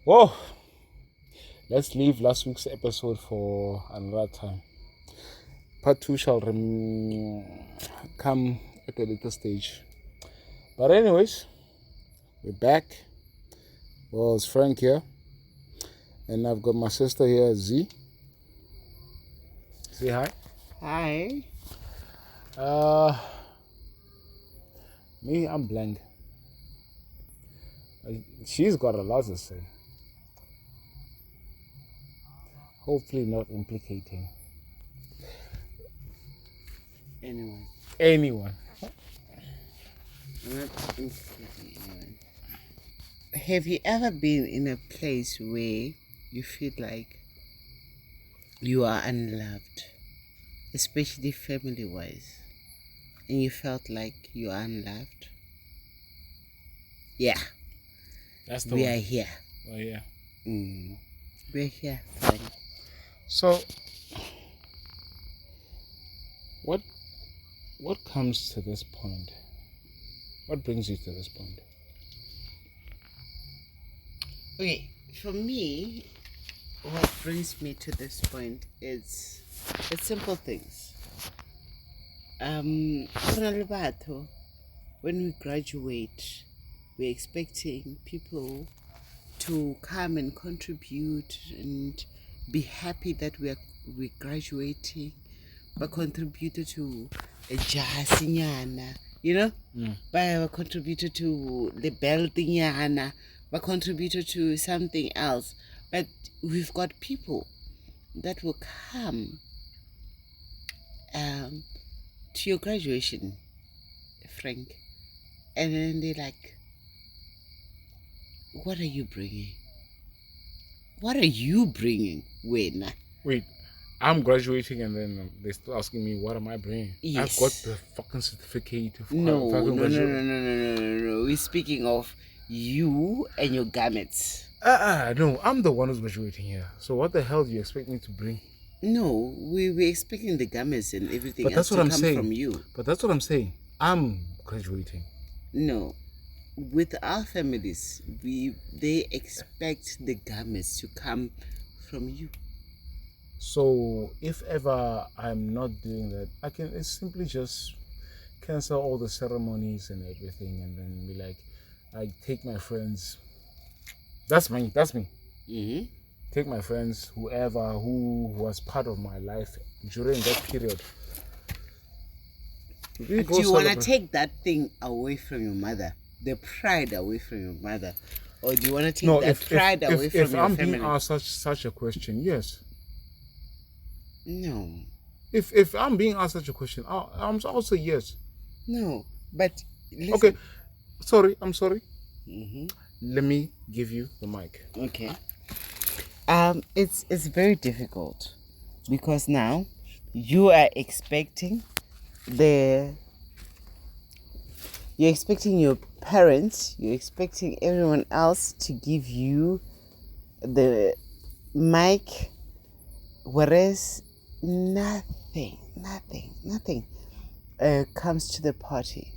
Oh, let's leave last week's episode for another time. Part 2 shall come at a later stage. But anyways, we're back. Well, it's Frank here. And I've got my sister here, Z. Say hi. Hi. Me, I'm blank. She's got a lot to say. Hopefully not implicating anyone. Not implicating anyone. Have you ever been in a place where you feel like you are unloved, especially family-wise, and you felt like you are unloved? Yeah, That's the we one. are here. Oh, yeah. We're here, Frank. So, what comes to this point? What brings you to this point? Okay, for me, what brings me to this point is it's simple things. When we graduate, we're expecting people to come and contribute and be happy that we're graduating, but contributed to a jazzinyana, but contributed to the beltinyana, but contributed to something else. But we've got people that will come to your graduation, Frank, and then they're like, what are you bringing? What are you bringing, Wena? Wait, I'm graduating and then they're still asking me what am I bringing? Yes. I've got the fucking certificate. No. We're speaking of you and your garments. No, I'm the one who's graduating here. So what the hell do you expect me to bring? No, we were expecting the garments and everything But else that's what to I'm come saying. from you. But that's what I'm saying. I'm graduating. No. With our families, they expect the garments to come from you. So if ever I'm not doing that, it's simply just cancel all the ceremonies and everything and then be like, I take my friends. That's me. Mm-hmm. Take my friends, whoever who was part of my life during that period. Do you want to take that thing away from your mother? The pride away from your mother? Or do you want to take that pride away from your family? If I'm being asked such a question, yes. No. If I'm being asked such a question, I'm also yes. No, but listen. Okay, I'm sorry. Mm-hmm. Let me give you the mic. Okay. It's very difficult because now you are expecting your parents, you're expecting everyone else to give you the mic, whereas nothing comes to the party.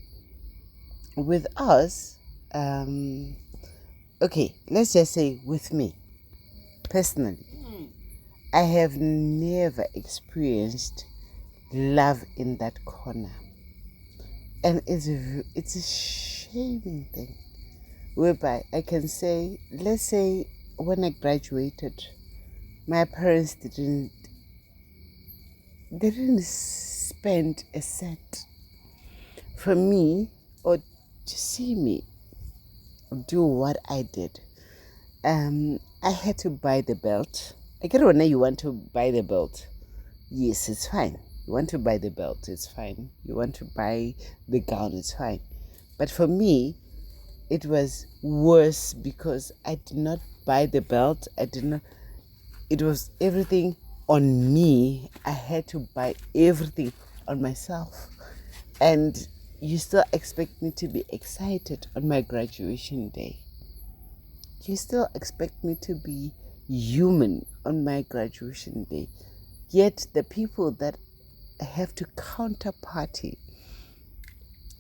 With us, okay, let's just say with me, personally, I have never experienced love in that corner. And it's a shaming thing, whereby I can say, let's say when I graduated, my parents didn't spend a cent for me or to see me do what I did. I had to buy the belt. I get when you want to buy the belt. Yes, it's fine. You want to buy the belt, it's fine. You want to buy the gown, it's fine. But for me, it was worse because I did not buy the belt. It was everything on me. I had to buy everything on myself. And you still expect me to be excited on my graduation day. You still expect me to be human on my graduation day. Yet the people that have to counterparty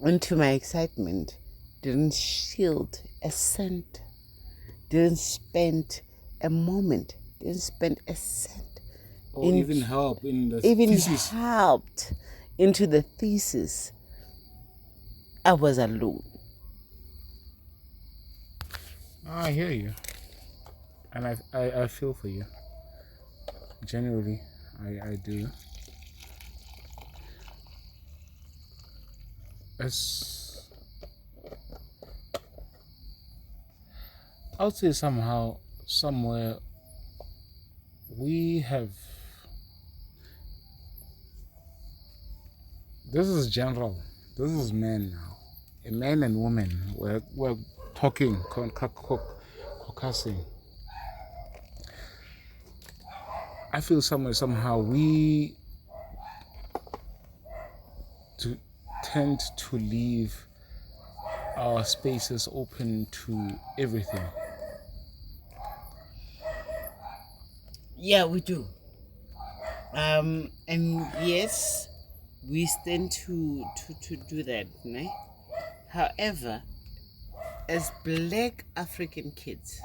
into my excitement didn't shield a cent. didn't spend a moment, didn't spend a cent, or even help in the even thesis. helped into the thesis. I was alone. I hear you, and I feel for you. Generally, I do. As I would say somehow, somewhere, we have. This is general. This is men now. A man and woman. We're talking, concussing. I feel somewhere, somehow, we tend to leave our spaces open to everything. Yeah, we do. And yes, we tend to do that, né? However, as Black African kids,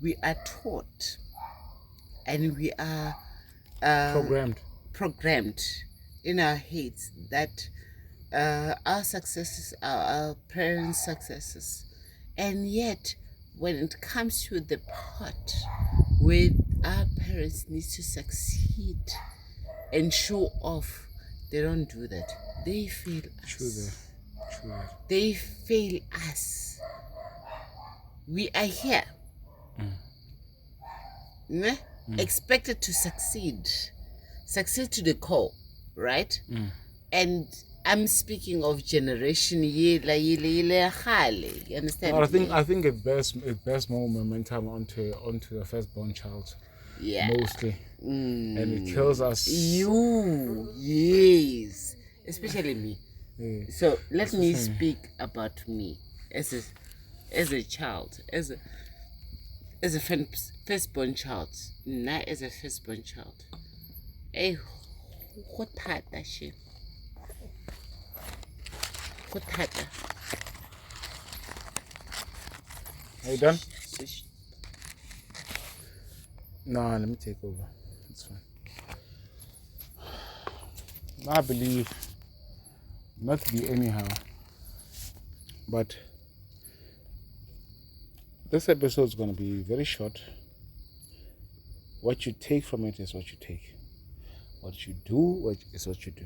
we are taught and we are programmed in our heads that our successes are our parents' successes. And yet, when it comes to the part where our parents need to succeed and show off, they don't do that. They fail us. True that. They fail us. We are here, expected to succeed to the core, right? And I'm speaking of generation yela. You understand? I think it bears more momentum onto the firstborn child. Yeah. Mostly. And it kills us. You, yes, especially me. Yeah. So let me speak about me as a child, as a firstborn child. Not as a firstborn child. Hey, what that shit? What that? Are you done? No, let me take over. It's fine. I believe, not to be anyhow, but this episode is going to be very short. What you take from it is what you take. What you do is what you do.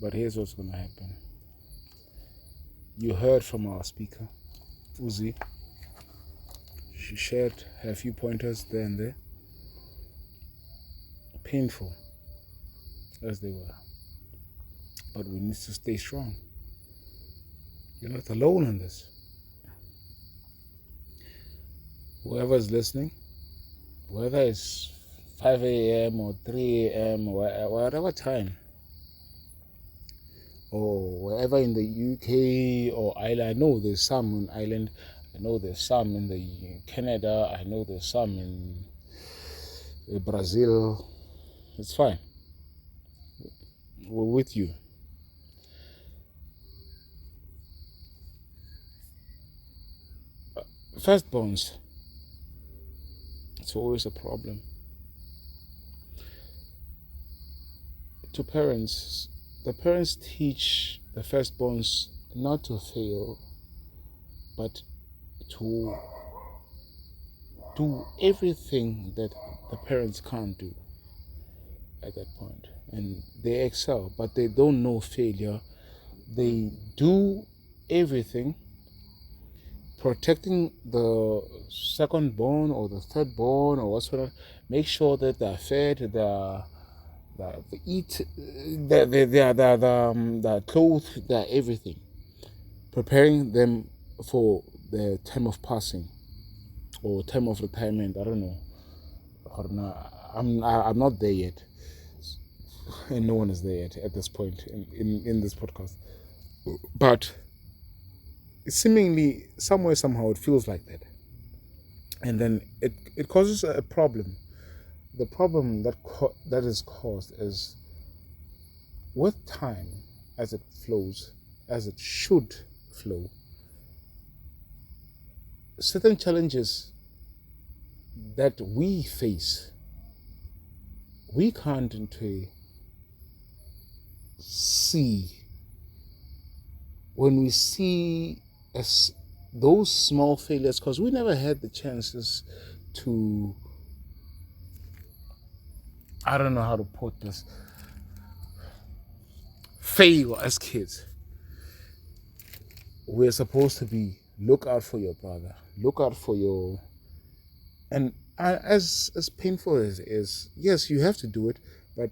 But here's what's going to happen. You heard from our speaker, Uzi. She shared her few pointers there and there. Painful as they were. But we need to stay strong. You're not alone in this. Whoever is listening, whether it's 5 a.m. or 3 a.m. or whatever time, or wherever in the UK or Ireland, I know there's some in Ireland, I know there's some in the Canada, I know there's some in Brazil. It's fine. We're with you. Firstborns, it's always a problem. To parents, the parents teach the firstborns not to fail, but to do everything that the parents can't do at that point. And they excel, but they don't know failure. They do everything, protecting the second born or the third born or whatsoever. Make sure that they're fed, they eat, they're clothed, they're everything. Preparing them for the time of passing or time of retirement. I don't know. I'm not there yet, and no one is there yet at this point in this podcast. But seemingly somewhere somehow it feels like that, and then it causes a problem. The problem that is caused is with time as it flows, as it should flow. Certain challenges that we face, we can't see. When we see as those small failures, because we never had the chances to, I don't know how to put this, fail as kids. We're supposed to be, look out for your brother, look out for your, and as painful as it is, yes, you have to do it, but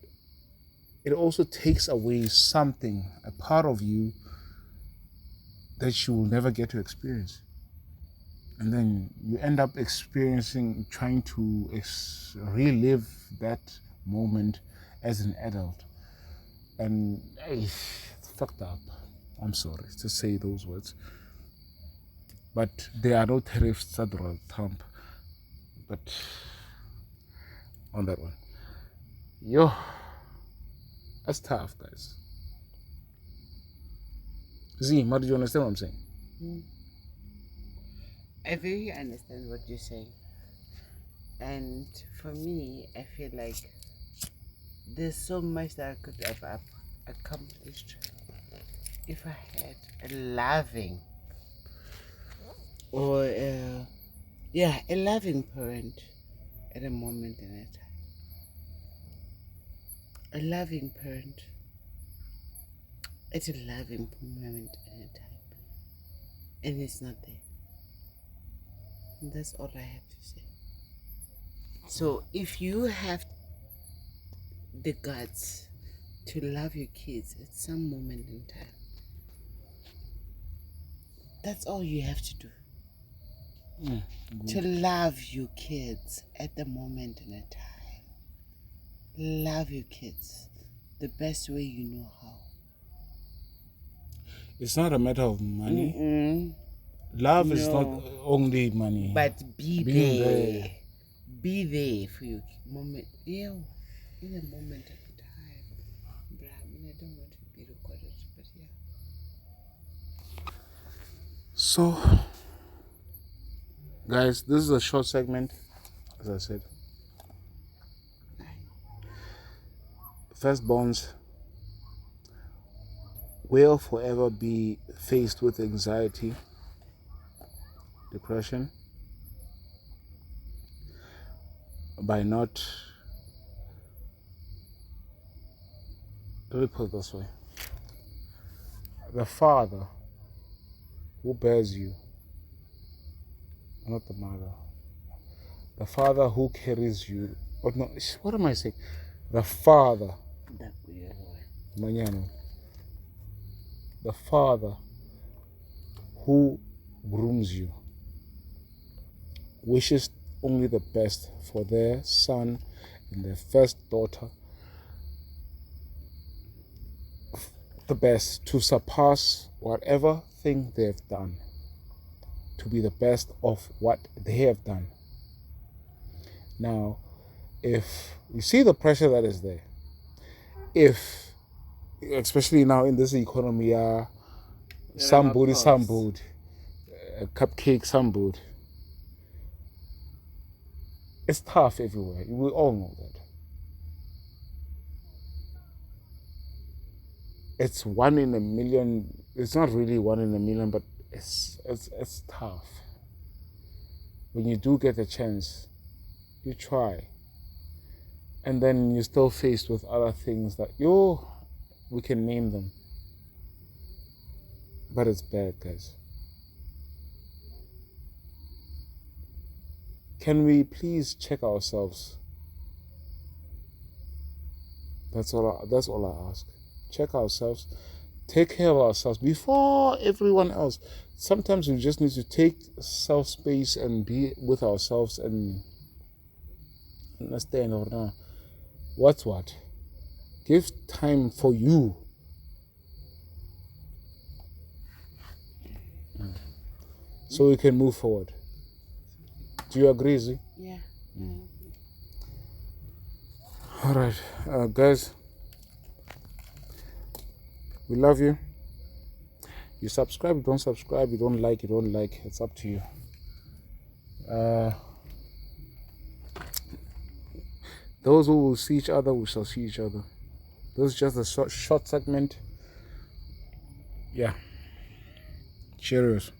it also takes away something, a part of you that you will never get to experience. And then you end up trying to relive that moment as an adult. And hey, it's fucked up. I'm sorry to say those words. But there are no tariffs at the Trump. But on that one. Yo, that's tough, guys. Z, how do you understand what I'm saying? I very understand what you're saying. And for me, I feel like there's so much that I could have accomplished if I had a loving or a loving parent at a moment in a time. A loving parent at a loving moment in a time. And it's not there. And that's all I have to say. So if you have the guts to love your kids at some moment in time, that's all you have to do. To love your kids at the moment in a time. Love your kids the best way you know how. It's not a matter of money. Love is not only money. But be there. Be there for your moment. Yeah, in a moment at a time. I don't want to be recorded, but yeah. So, guys, this is a short segment, as I said. Firstborns will forever be faced with anxiety, depression, by not, let me put it this way, the father who bears you, not the mother, the father who carries you, or no, what am I saying? The father, the father who grooms you wishes only the best for their son and their first daughter, the best to surpass whatever thing they have done, to be the best of what they have done. Now, if you see the pressure that is there, if, especially now in this economy, some booty, cupcake, some booty, it's tough everywhere. We all know that. It's 1 in a million. It's not really 1 in a million, but it's tough. When you do get a chance, you try. And then you're still faced with other things that, we can name them. But it's bad, guys. Can we please check ourselves? That's all I ask. Check ourselves. Take care of ourselves before everyone else. Sometimes we just need to take self-space and be with ourselves and understand what's what. Give time for you. So we can move forward. Do you agree, Z? Yeah. All right, guys. We love you. You subscribe, you don't subscribe, you don't like, it's up to you. Those who will see each other, we shall see each other. This is just a short segment. Yeah. Cheers.